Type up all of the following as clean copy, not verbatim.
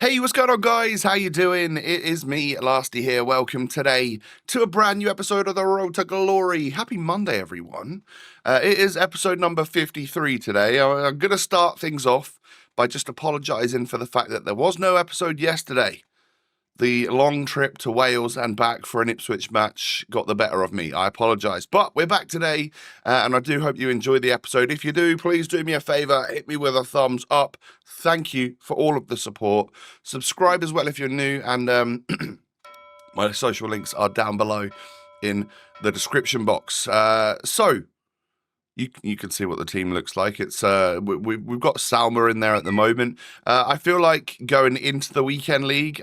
Hey, what's going on, guys? How you doing? It is me, Lasty here. Welcome today to a brand new episode of The Road to Glory. Happy Monday, everyone. It is episode number 53 today. I'm going to start things off by just apologising for the fact that there was no episode yesterday. The long trip to Wales and back for an Ipswich match got the better of me. I apologise. But we're back today, and I do hope you enjoyed the episode. If you do, please do me a favour. Hit me with a thumbs up. Thank you for all of the support. Subscribe as well if you're new, and my social links are down below in the description box. So you can see what the team looks like. It's we've got Salma in there at the moment. I feel like going into the weekend league,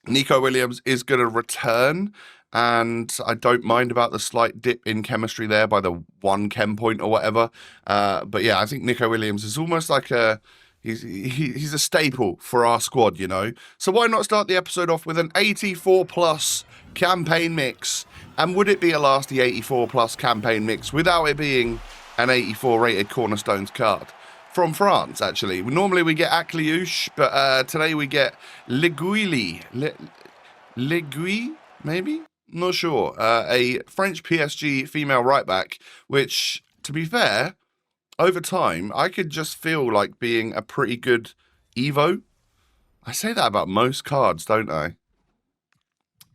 Nico Williams is going to return, and I don't mind about the slight dip in chemistry there by the 1 chem point or whatever. But yeah, I think Nico Williams is almost like he's a staple for our squad, you know. So why not start the episode off with an 84 plus campaign mix? And would it be a Lasty 84 plus campaign mix without it being an 84 rated Cornerstones card? From France, actually. Normally we get Akliouche, but today we get Leguili. Leguili, maybe? Not sure. A French PSG female right-back, which, to be fair, over time, I could just feel like being a pretty good Evo. I say that about most cards, don't I?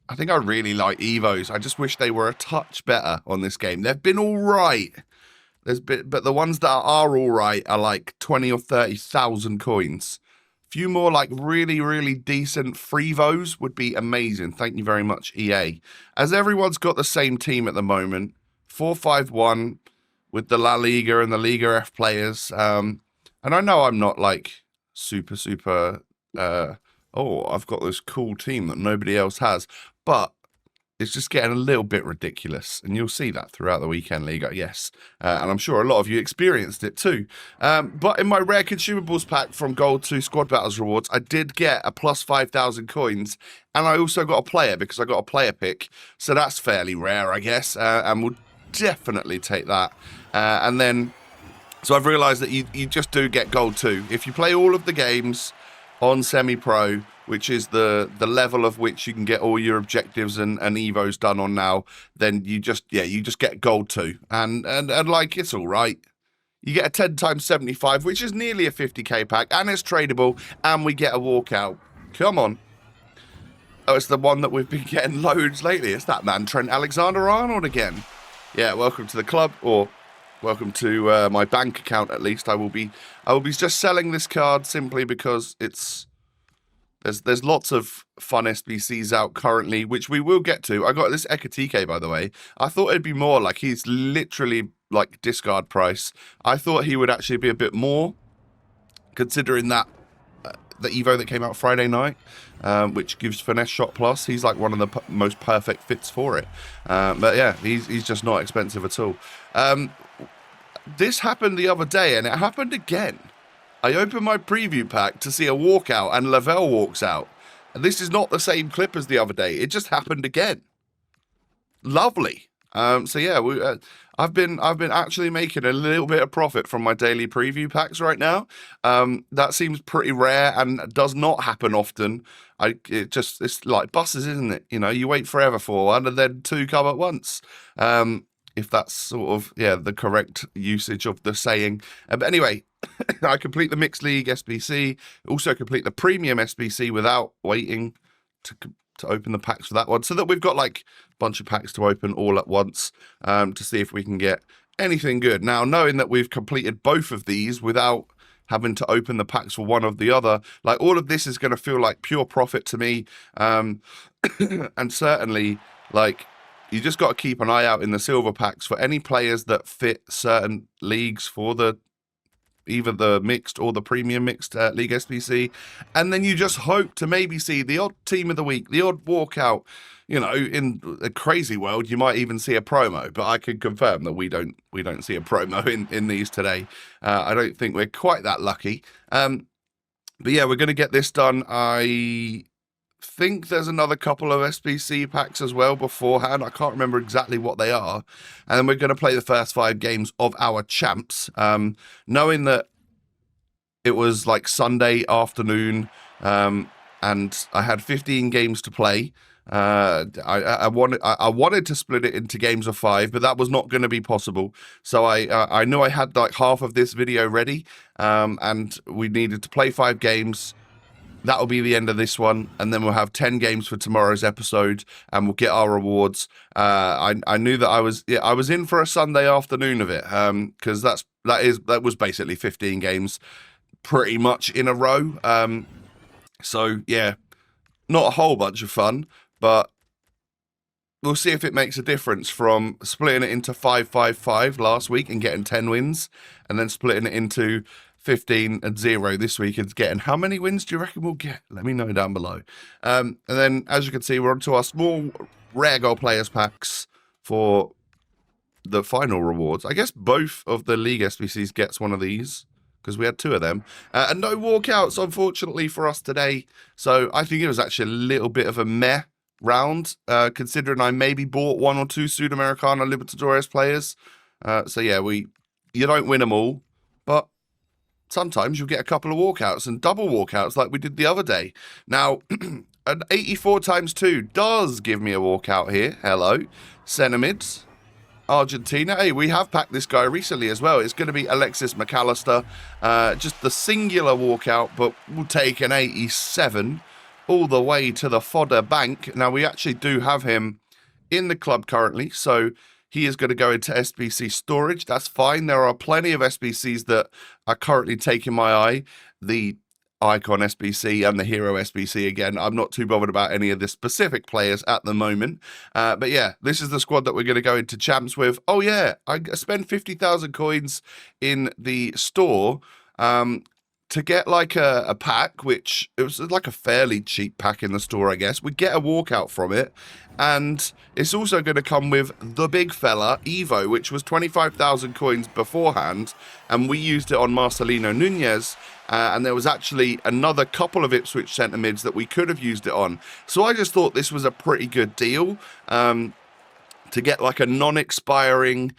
I think I really like Evos. I just wish they were a touch better on this game. They've been all right. But the ones that are all right are like 20 or 30,000 coins. A few more like really, really decent Frevos would be amazing. Thank you very much, EA. As everyone's got the same team at the moment, 4-5-1 with the La Liga and the Liga F players. And I know I'm not like super, I've got this cool team that nobody else has. But it's just getting a little bit ridiculous, and you'll see that throughout the weekend league, yes. And I'm sure a lot of you experienced it too. But in my rare consumables pack from Gold to Squad Battles rewards, I did get a plus 5,000 coins, and I also got a player because I got a player pick. So that's fairly rare, I guess, and we'll definitely take that. And then, so I've realised that you just do get Gold too. If you play all of the games on semi-pro, which is the level of which you can get all your objectives and evos done on now, then you just get Gold too, and like, it's all right. You get a 10 times 75, which is nearly a 50k pack, and it's tradable, and we get a walkout. Come on. Oh, it's the one that we've been getting loads lately. It's that man, Trent Alexander-Arnold again. Yeah, welcome to the club, or welcome to my bank account at least. I will be just selling this card simply because there's lots of fun SBCs out currently, which we will get to. I got this Ekatike, by the way. I thought it'd be more, like, he's literally like discard price. I thought he would actually be a bit more, considering that the Evo that came out Friday night, which gives Finesse Shot Plus. He's like one of the most perfect fits for it. But yeah, he's just not expensive at all. This happened the other day, and it happened again. I opened my preview pack to see a walkout, and Lavelle walks out. And this is not the same clip as the other day. It just happened again. Lovely. So yeah, I've been actually making a little bit of profit from my daily preview packs right now. That seems pretty rare and does not happen often. It's like buses, isn't it? You know, you wait forever for one, and then 2 come at once. If that's sort of, the correct usage of the saying. But anyway, I complete the Mixed League SBC, also complete the Premium SBC without waiting to open the packs for that one, so that we've got like a bunch of packs to open all at once, to see if we can get anything good. Now, knowing that we've completed both of these without having to open the packs for one or the other, like, all of this is going to feel like pure profit to me. And certainly, like, you just got to keep an eye out in the silver packs for any players that fit certain leagues for either the mixed or the premium mixed league SBC, and then you just hope to maybe see the odd team of the week, the odd walkout. You know, in a crazy world, you might even see a promo, but I can confirm that we don't see a promo in these today. I don't think we're quite that lucky. But yeah, we're going to get this done. I think there's another couple of SBC packs as well beforehand. I can't remember exactly what they are. And then we're going to play the first 5 games of our champs. Knowing that it was like Sunday afternoon, and I had 15 games to play. I wanted to split it into games of 5, but that was not going to be possible. So I knew I had like half of this video ready, and we needed to play 5 games. That'll be the end of this one, and then we'll have 10 games for tomorrow's episode, and we'll get our rewards. I knew that I was in for a Sunday afternoon of it, because that was basically 15 games, pretty much in a row. So yeah, not a whole bunch of fun, but we'll see if it makes a difference from splitting it into 5-5-5 last week and getting 10 wins, and then splitting it into 15 and 0 this week and getting how many wins do you reckon we'll get? Let me know down below. And then, as you can see, we're onto our small rare gold players packs for the final rewards. I guess both of the league SBCs gets one of these, because we had 2 of them. And no walkouts, unfortunately, for us today. So I think it was actually a little bit of a meh round, considering I maybe bought 1 or 2 Sudamericana Libertadores players. So yeah, you don't win them all, but sometimes you'll get a couple of walkouts and double walkouts like we did the other day. Now, an 84 times 2 does give me a walkout here. Hello. Centre-mids. Argentina. Hey, we have packed this guy recently as well. It's going to be Alexis McAllister. Just the singular walkout, but we'll take an 87 all the way to the fodder bank. Now, we actually do have him in the club currently, so he is going to go into SBC storage. That's fine. There are plenty of SBCs that are currently taking my eye. The Icon SBC and the Hero SBC again. I'm not too bothered about any of the specific players at the moment. But yeah, this is the squad that we're going to go into champs with. Oh yeah, I spent 50,000 coins in the store to get like a pack, which it was like a fairly cheap pack in the store, I guess. We get a walkout from it, and it's also going to come with the big fella, Evo, which was 25,000 coins beforehand, and we used it on Marcelino Nunez, and there was actually another couple of Ipswich centre mids that we could have used it on. So I just thought this was a pretty good deal to get like a non-expiring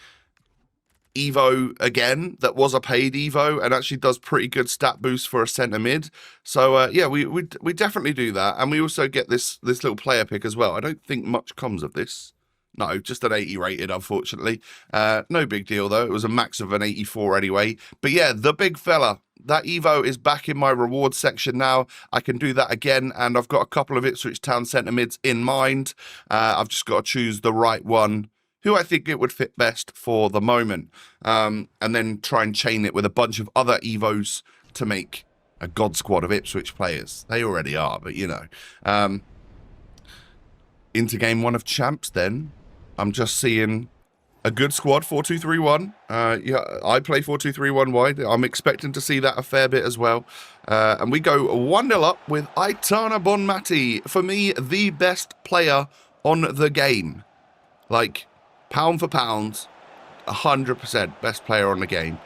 Evo again that was a paid Evo and actually does pretty good stat boost for a centre mid. So yeah, we definitely do that, and we also get this little player pick as well. I don't think much comes of this. No, just an 80 rated, unfortunately. No big deal though. It was a max of an 84 anyway. But yeah, the big fella. That Evo is back in my rewards section now. I can do that again, and I've got a couple of Ipswich Town centre mids in mind. I've just got to choose the right one, who I think it would fit best for the moment, and then try and chain it with a bunch of other Evos to make a god squad of Ipswich players. They already are, but you know. Into game 1 of champs then. I'm just seeing a good squad, 4-2-3-1. Yeah, I play 4-2-3-1 wide. I'm expecting to see that a fair bit as well. And we go 1-0 up with Aitana Bonmati. For me, the best player on the game. Like, pound for pound, 100% best player on the game.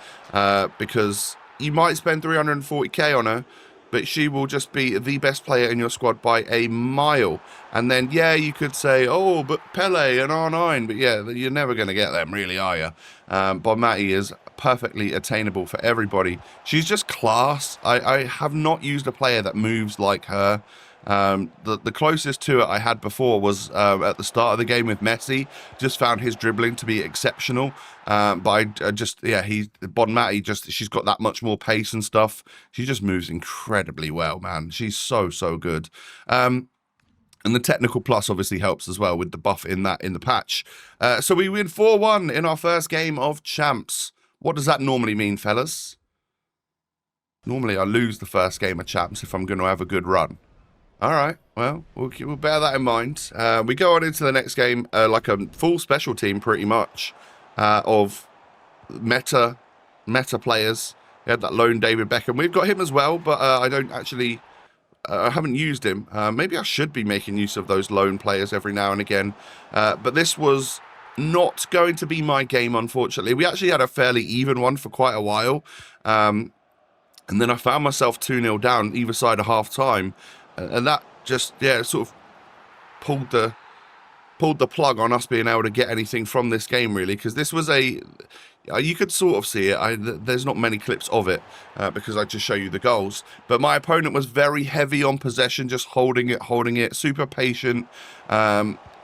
Because you might spend 340k on her, but she will just be the best player in your squad by a mile. And then, yeah, you could say, oh, but Pele and R9. But yeah, you're never going to get them, really, are you? Bonmati is perfectly attainable for everybody. She's just class. I have not used a player that moves like her. The closest to it I had before was at the start of the game with Messi. Just found his dribbling to be exceptional. But I Bonmati, she's got that much more pace and stuff. She just moves incredibly well, man. She's so good. And the technical plus obviously helps as well with the buff in the patch. So we win 4-1 in our first game of champs. What does that normally mean, fellas? Normally I lose the first game of champs if I'm going to have a good run. All right, well, we'll bear that in mind. We go on into the next game like a full special team, pretty much, of meta players. We had that lone David Beckham. We've got him as well, but I don't actually... I haven't used him. Maybe I should be making use of those lone players every now and again. But this was not going to be my game, unfortunately. We actually had a fairly even one for quite a while. And then I found myself 2-0 down either side of half-time. And that just, yeah, sort of pulled the plug on us being able to get anything from this game, really. Because this was You could sort of see it. There's not many clips of it because I just show you the goals. But my opponent was very heavy on possession, just holding it, super patient.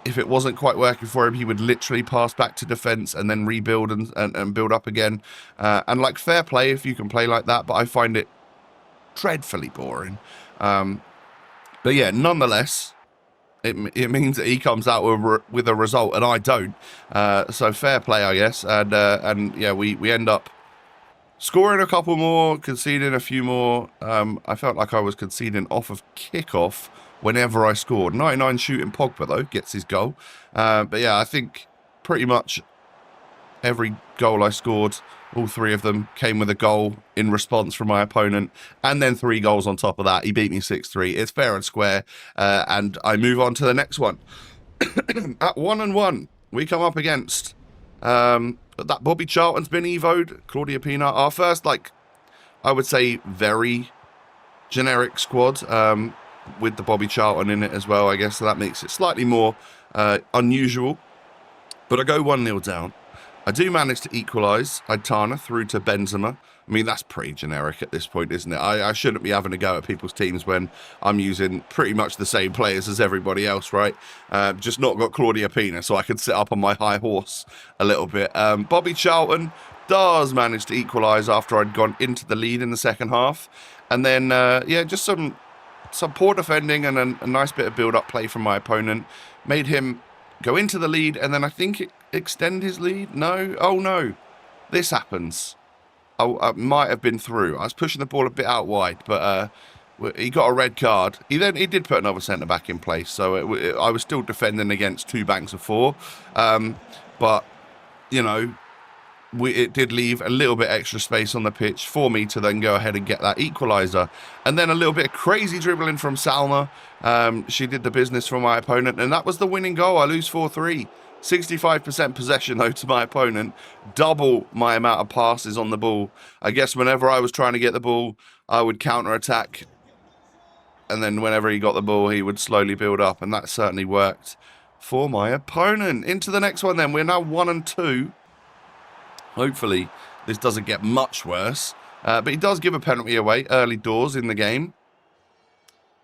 If it wasn't quite working for him, he would literally pass back to defense and then rebuild and build up again. And like, fair play if you can play like that, but I find it dreadfully boring. But yeah, nonetheless, it means that he comes out with a result and I don't. So fair play, I guess. And yeah, we end up scoring a couple more, conceding a few more. I felt like I was conceding off of kickoff whenever I scored. 99 shooting Pogba, though, gets his goal. But yeah, I think pretty much every goal I scored, all three of them came with a goal in response from my opponent, and then 3 goals on top of that. He beat me 6-3. It's fair and square, and I move on to the next one. At 1-1, we come up against that Bobby Charlton's been evoed, Claudia Pina. Our first, like, I would say, very generic squad, with the Bobby Charlton in it as well, I guess, so that makes it slightly more unusual. But I go 1-0 down. I do manage to equalise Aitana through to Benzema. I mean, that's pretty generic at this point, isn't it? I shouldn't be having a go at people's teams when I'm using pretty much the same players as everybody else, right? Just not got Claudia Pina, so I can sit up on my high horse a little bit. Bobby Charlton does manage to equalise after I'd gone into the lead in the second half. And then, yeah, just some poor defending and a nice bit of build-up play from my opponent made him go into the lead, and then I think extend his lead. No, oh no, this happens. I might have been through. I was pushing the ball a bit out wide, but he got a red card. He did put another centre back in place, so I was still defending against 2 banks of 4. But you know, it did leave a little bit extra space on the pitch for me to then go ahead and get that equaliser. And then a little bit of crazy dribbling from Salma. She did the business for my opponent, and that was the winning goal. I lose 4-3. 65% possession, though, to my opponent. Double my amount of passes on the ball. I guess whenever I was trying to get the ball, I would counter-attack. And then whenever he got the ball, he would slowly build up. And that certainly worked for my opponent. Into the next one, then. We're now 1-2. Hopefully, this doesn't get much worse. But he does give a penalty away early doors in the game.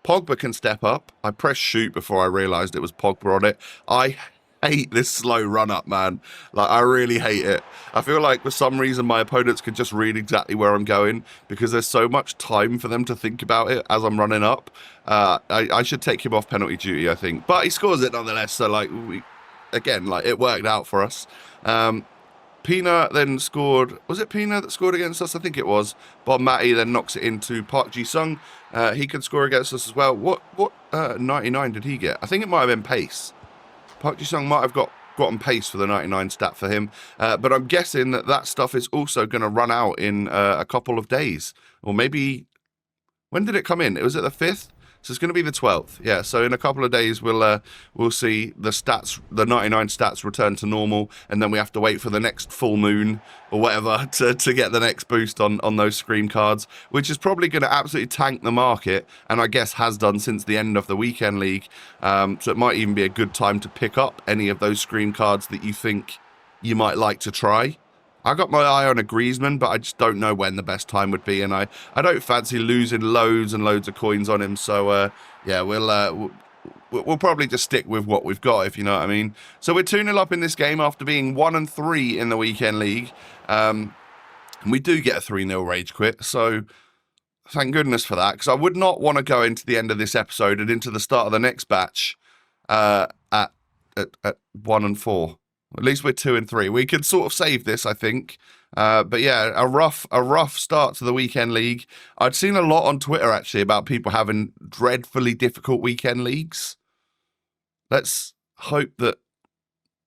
Pogba can step up. I pressed shoot before I realised it was Pogba on it. I hate this slow run-up, man. Like, I really hate it. I feel like for some reason my opponents can just read exactly where I'm going because there's so much time for them to think about it as I'm running up. I should take him off penalty duty, I think. But he scores it nonetheless, so, like, again, like, it worked out for us. Pina then scored. Was it Pina that scored against us? I think it was. Bob Matty then knocks it into Park Ji-sung. He could score against us as well. What 99 did he get? I think it might have been pace. Park Ji-sung might have gotten pace for the 99 stat for him. But I'm guessing that stuff is also going to run out in a couple of days. Or maybe... When did it come in? It was at the 5th? So it's going to be the 12th. Yeah, so in a couple of days, we'll see the stats, the 99 stats return to normal, and then we have to wait for the next full moon or whatever to get the next boost on those Scream cards, which is probably going to absolutely tank the market, and I guess has done since the end of the weekend league. So it might even be a good time to pick up any of those Scream cards that you think you might like to try. I got my eye on a Griezmann, but I just don't know when the best time would be, and I don't fancy losing loads and loads of coins on him. So yeah, we'll probably just stick with what we've got, if you know what I mean. So we're 2-0 up in this game after being 1-3 in the weekend league. We do get a 3-0 rage quit, so thank goodness for that, because I would not want to go into the end of this episode and into the start of the next batch at 1-4. At least we're 2-3. We could sort of save this, I think. But yeah, a rough start to the weekend league. I'd seen a lot on Twitter actually about people having dreadfully difficult weekend leagues. Let's hope that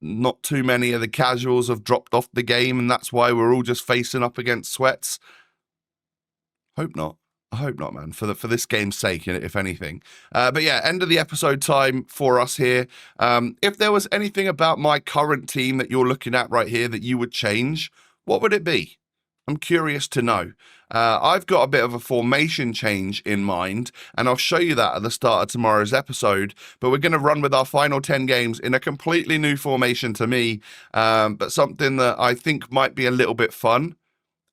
not too many of the casuals have dropped off the game, and that's why we're all just facing up against sweats. Hope not. I hope not, man, for this game's sake, if anything. But yeah, end of the episode time for us here. If there was anything about my current team that you're looking at right here that you would change, what would it be? I'm curious to know. I've got a bit of a formation change in mind, and I'll show you that at the start of tomorrow's episode. But we're going to run with our final 10 games in a completely new formation to me, but something that I think might be a little bit fun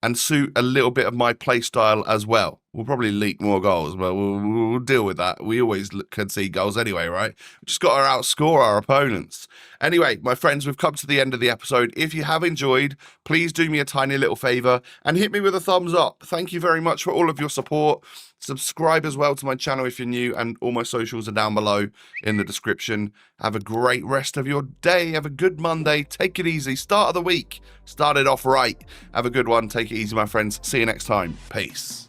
and suit a little bit of my play style as well. We'll probably leak more goals, but we'll deal with that. We always concede goals anyway, right? We've just got to outscore our opponents. Anyway, my friends, we've come to the end of the episode. If you have enjoyed, please do me a tiny little favor and hit me with a thumbs up. Thank you very much for all of your support. Subscribe as well to my channel if you're new, and all my socials are down below in the description. Have a great rest of your day. Have a good Monday. Take it easy. Start of the week. Start it off right. Have a good one. Take it easy, my friends. See you next time. Peace.